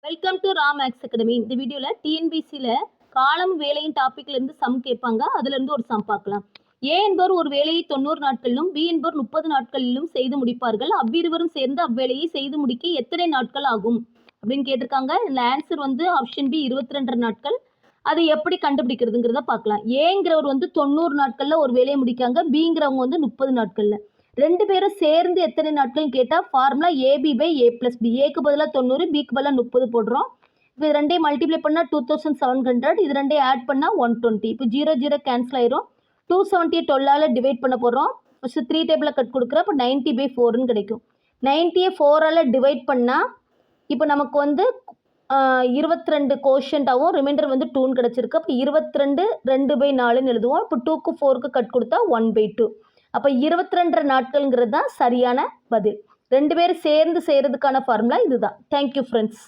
Welcome to Ra Max academy. இந்த வீடியோவில் டிஎன்பிசியில் காலம் வேலையின் டாப்பிக்லேருந்து சம் கேட்பாங்க. அதுலேருந்து ஒரு சம் பார்க்கலாம். ஏ என்பவர் ஒரு வேலையை 90 நாட்களிலும் பி என்பவர் 30 நாட்களிலும் செய்து முடிப்பார்கள். அவ்விருவரும் சேர்ந்து அவ்வேலையை செய்து முடிக்க எத்தனை நாட்கள் ஆகும் அப்படின்னு கேட்டிருக்காங்க. இந்த ஆன்சர் ஆப்ஷன் பி 22 நாட்கள். அதை எப்படி கண்டுபிடிக்கிறதுங்கிறத பார்க்கலாம். ஏங்கிறவர் 90 நாட்களில் ஒரு வேலையை முடிக்காங்க. பிங்கிறவங்க 30 நாட்களில். ரெண்டு பேரும் சேர்ந்து எத்தனை நாட்கள் கேட்டால் formula AB by A plus B. ஏக்கு பதிலாக 90, பிக்கு பதிலாக 30 போடுறோம். இப்போ இது ரெண்டையும் மல்டிப்ளை பண்ணால் 2700, இது ரெண்டையும் ஆட் பண்ணால் 120. இப்போ 0 கேன்சல் ஆயிரும். 270 12ஆல் டிவைட் பண்ண போகிறோம். ஃபஸ்ட்டு 3 டேபிளில் கட் கொடுக்குறோம். இப்போ 90/4ன்னு கிடைக்கும். 90யை 4ஆல் டிவைட் பண்ணால் இப்போ நமக்கு 22 கோஷன்ட்டாகவும் ரிமைண்டர் 2ன்னு கிடச்சிருக்கு. அப்போ 22 2/4ன்னு எழுதுவோம். இப்போ 2க்கு 4க்கு கட் கொடுத்தா 1/2. அப்போ 22 நாட்கள்ங்கிறது தான் சரியான பதில். ரெண்டு பேரும் சேர்ந்து செய்கிறதுக்கான ஃபார்முலா இதுதான். Thank you friends.